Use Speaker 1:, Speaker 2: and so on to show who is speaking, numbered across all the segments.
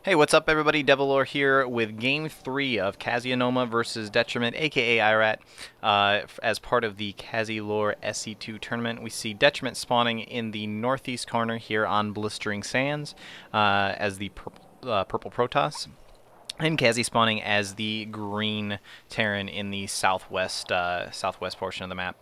Speaker 1: Hey, what's up everybody? Devilore here with Game 3 of Kazeyonoma versus Detriment, aka Irat, as part of the Kazeyonoma SC2 Tournament. We see Detriment spawning in the northeast corner here on Blistering Sands as the purple Protoss, and Kaze spawning as the green Terran in the southwest portion of the map.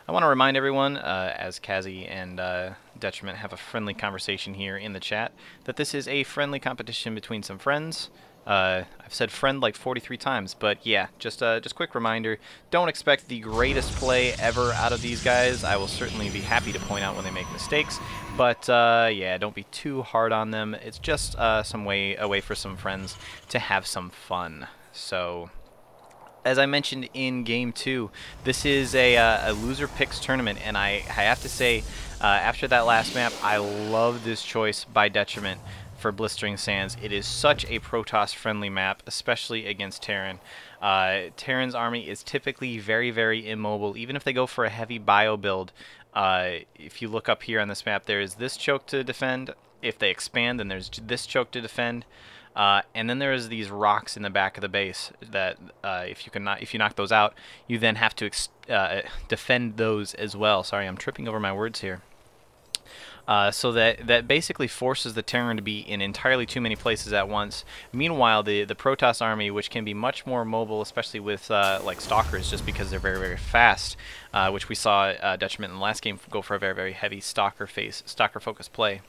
Speaker 1: I want to remind everyone, as Kaze and Detriment have a friendly conversation here in the chat, that this is a friendly competition between some friends. I've said friend like 43 times, but yeah, just quick reminder, don't expect the greatest play ever out of these guys. I will certainly be happy to point out when they make mistakes, but yeah, don't be too hard on them. It's just a way for some friends to have some fun. So, as I mentioned in Game 2, this is a loser picks tournament, and I have to say, after that last map, I love this choice by Detriment for Blistering Sands. It is such a Protoss-friendly map, especially against Terran. Terran's army is typically very, very immobile, even if they go for a heavy bio build. If you look up here on this map, there is this choke to defend. If they expand, then there's this choke to defend. And then there's these rocks in the back of the base that if you knock those out, you then have to defend those as well. Sorry, I'm tripping over my words here. So that basically forces the Terran to be in entirely too many places at once. Meanwhile, the Protoss army, which can be much more mobile, especially with like Stalkers, just because they're very, very fast, which we saw Detriment in the last game go for a very, very heavy Stalker-focused play.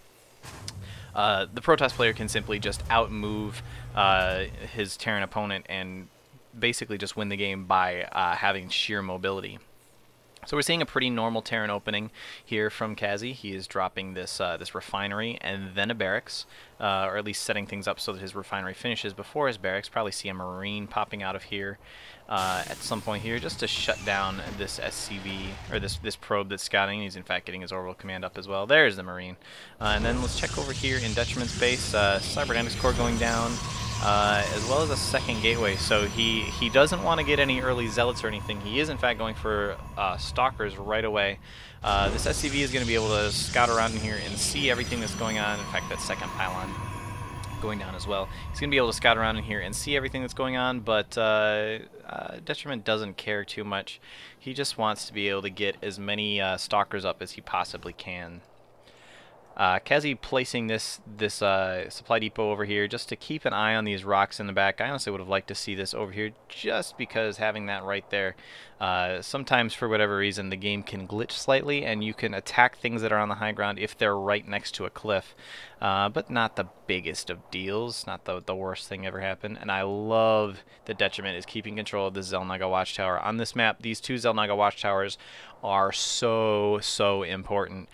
Speaker 1: The Protoss player can simply just outmove his Terran opponent and basically just win the game by having sheer mobility. So we're seeing a pretty normal Terran opening here from Kaze. He is dropping this refinery and then a barracks, or at least setting things up so that his refinery finishes before his barracks. Probably see a Marine popping out of here at some point here just to shut down this SCV, or this probe that's scouting. He's in fact getting his orbital command up as well. There's the Marine. And then let's check over here in Detriment's base. Cybernetics core going down, as well as a second gateway. So he doesn't want to get any early zealots or anything. He is in fact going for stalkers right away. This SCV is going to be able to scout around in here and see everything that's going on. In fact, that second pylon going down as well. He's going to be able to scout around in here and see everything that's going on, but Detriment doesn't care too much. He just wants to be able to get as many stalkers up as he possibly can. Kaze placing this supply depot over here just to keep an eye on these rocks in the back. I honestly would have liked to see this over here just because having that right there, sometimes for whatever reason the game can glitch slightly and you can attack things that are on the high ground if they're right next to a cliff. But not the biggest of deals, not the worst thing ever happened. And I love that Detriment is keeping control of the Xel'Naga Watchtower. On this map, these two Xel'Naga Watchtowers are so important.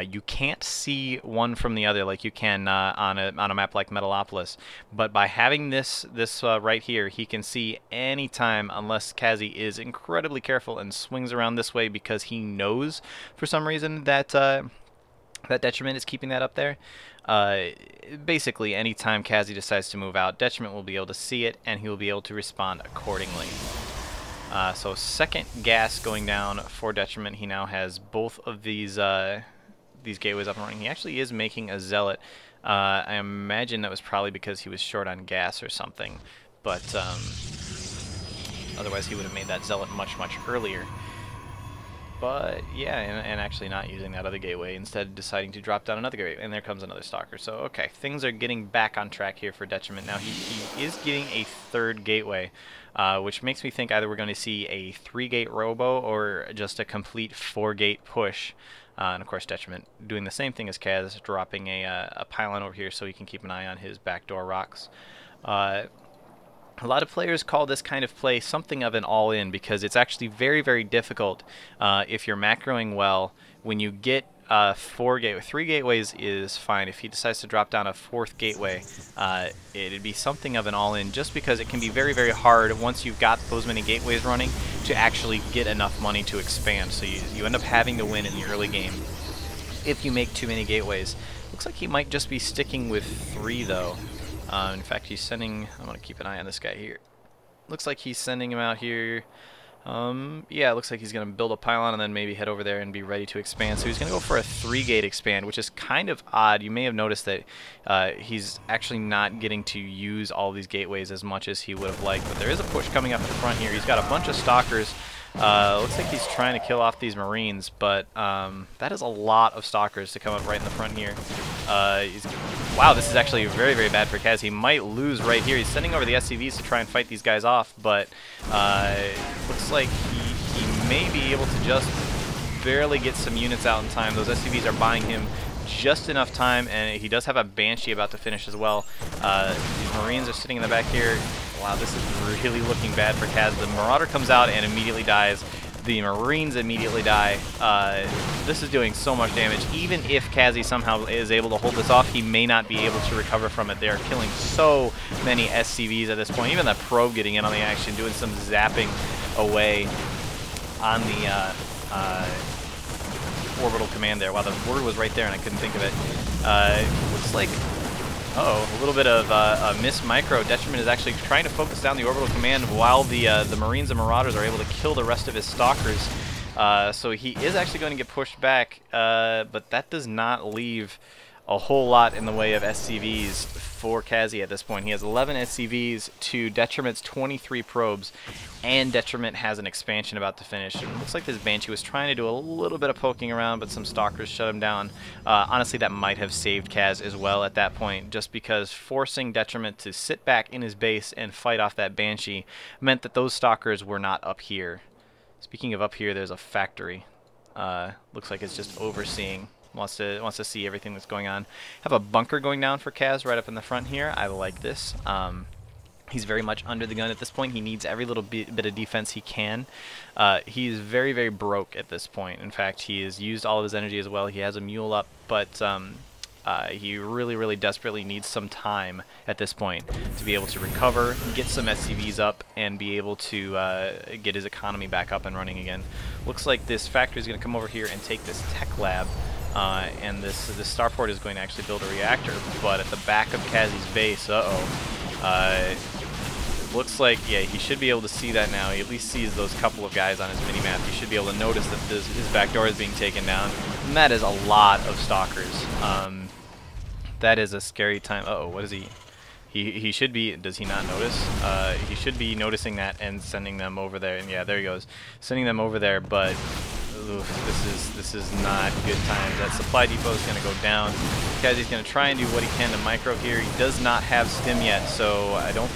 Speaker 1: You can't see one from the other like you can on a map like Metalopolis, but by having this right here, he can see anytime, unless Kaze is incredibly careful and swings around this way because he knows for some reason that that Detriment is keeping that up there. Basically, anytime Kaze decides to move out, Detriment will be able to see it and he will be able to respond accordingly. So second gas going down for Detriment. He now has both of these gateways up and running. He actually is making a zealot. I imagine that was probably because he was short on gas or something, but otherwise he would have made that zealot much earlier. But yeah, and actually not using that other gateway, instead deciding to drop down another gateway, and there comes another stalker. So okay, things are getting back on track here for Detriment. Now he is getting a third gateway, which makes me think either we're going to see a 3-gate robo or just a complete 4-gate push. And of course Detriment doing the same thing as Kaze, dropping a pylon over here so he can keep an eye on his backdoor rocks. A lot of players call this kind of play something of an all-in because it's actually very difficult if you're macroing well. When you get 3 gateways is fine. If he decides to drop down a 4th gateway, it'd be something of an all-in, just because it can be very hard once you've got those many gateways running to actually get enough money to expand. So you end up having to win in the early game if you make too many gateways. Looks like he might just be sticking with 3 though. In fact, he's sending... I'm going to keep an eye on this guy here. Looks like he's sending him out here Yeah, it looks like he's going to build a pylon and then maybe head over there and be ready to expand. So he's going to go for a 3-gate expand, which is kind of odd. You may have noticed that he's actually not getting to use all these gateways as much as he would have liked. But there is a push coming up at the front here. He's got a bunch of stalkers. Looks like he's trying to kill off these Marines, but that is a lot of stalkers to come up right in the front here. Wow, this is actually very, very bad for Kaz. He might lose right here. He's sending over the SCVs to try and fight these guys off, but looks like he may be able to just barely get some units out in time. Those SCVs are buying him just enough time, and he does have a Banshee about to finish as well. These Marines are sitting in the back here. Wow, this is really looking bad for Kaz. The Marauder comes out and immediately dies. The Marines immediately die. This is doing so much damage. Even if Kaze somehow is able to hold this off, he may not be able to recover from it. They're killing so many SCVs at this point. Even that probe getting in on the action, doing some zapping away on the orbital command there. Wow, the word was right there and I couldn't think of it. Looks like, a little bit of a miss micro. Detriment is actually trying to focus down the orbital command while the Marines and Marauders are able to kill the rest of his Stalkers. So he is actually going to get pushed back, but that does not leave a whole lot in the way of SCVs for Kaze at this point. He has 11 SCVs to Detriment's 23 probes, and Detriment has an expansion about to finish. It looks like this Banshee was trying to do a little bit of poking around, but some Stalkers shut him down. Honestly, that might have saved Kaze as well at that point, just because forcing Detriment to sit back in his base and fight off that Banshee meant that those Stalkers were not up here. Speaking of up here, there's a factory. Looks like it's just overseeing. Wants to see everything that's going on. Have a bunker going down for Kaz right up in the front here. I like this. He's very much under the gun at this point. He needs every little bit of defense he can. He is very, very broke at this point. In fact, he has used all of his energy as well. He has a mule up, but he really, really desperately needs some time at this point to be able to recover, get some SCVs up, and be able to get his economy back up and running again. Looks like this factory is going to come over here and take this tech lab. And this starport is going to actually build a reactor, but at the back of Kaze's base, looks like, yeah, he should be able to see that now. He at least sees those couple of guys on his minimap. He should be able to notice that his back door is being taken down, and that is a lot of Stalkers. That is a scary time. What is he? He should be, does he not notice? He should be noticing that and sending them over there, and yeah, there he goes. Sending them over there, but this is not good times. That supply depot is going to go down. Kaze's going to try and do what he can to micro here. He does not have stim yet, so I don't...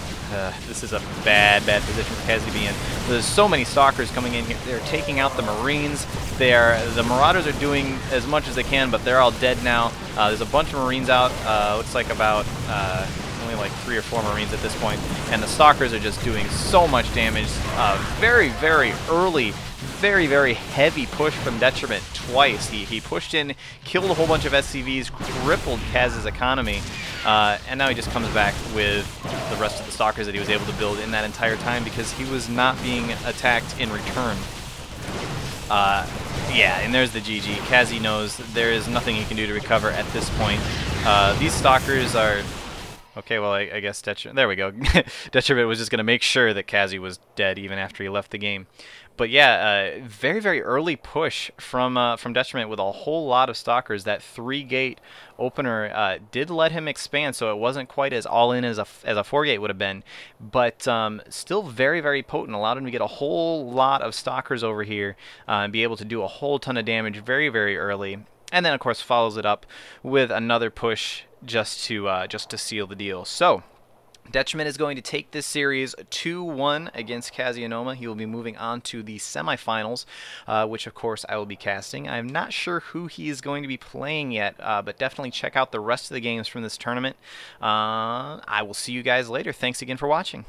Speaker 1: this is a bad position for Kaze to be in. There's so many Stalkers coming in here. They're taking out the Marines. The Marauders are doing as much as they can, but they're all dead now. There's a bunch of Marines out. Looks like about... only like 3 or 4 Marines at this point, and the Stalkers are just doing so much damage. Very, very early, very, very heavy push from Detriment twice. He pushed in, killed a whole bunch of SCVs, crippled Kaz's economy, and now he just comes back with the rest of the Stalkers that he was able to build in that entire time because he was not being attacked in return. Yeah, and there's the GG. Kaze knows there is nothing he can do to recover at this point. These Stalkers are... Okay, well, I guess Detriment... There we go. Detriment was just going to make sure that Kaze was dead even after he left the game. But yeah, very, very early push from Detriment with a whole lot of Stalkers. That 3-gate opener did let him expand, so it wasn't quite as all-in as a 4-gate would have been. But still very, very potent. Allowed him to get a whole lot of Stalkers over here and be able to do a whole ton of damage very, very early. And then, of course, follows it up with another push just to seal the deal. So, Detriment is going to take this series 2-1 against Kazeyonoma. He will be moving on to the semifinals, which, of course, I will be casting. I'm not sure who he is going to be playing yet, but definitely check out the rest of the games from this tournament. I will see you guys later. Thanks again for watching.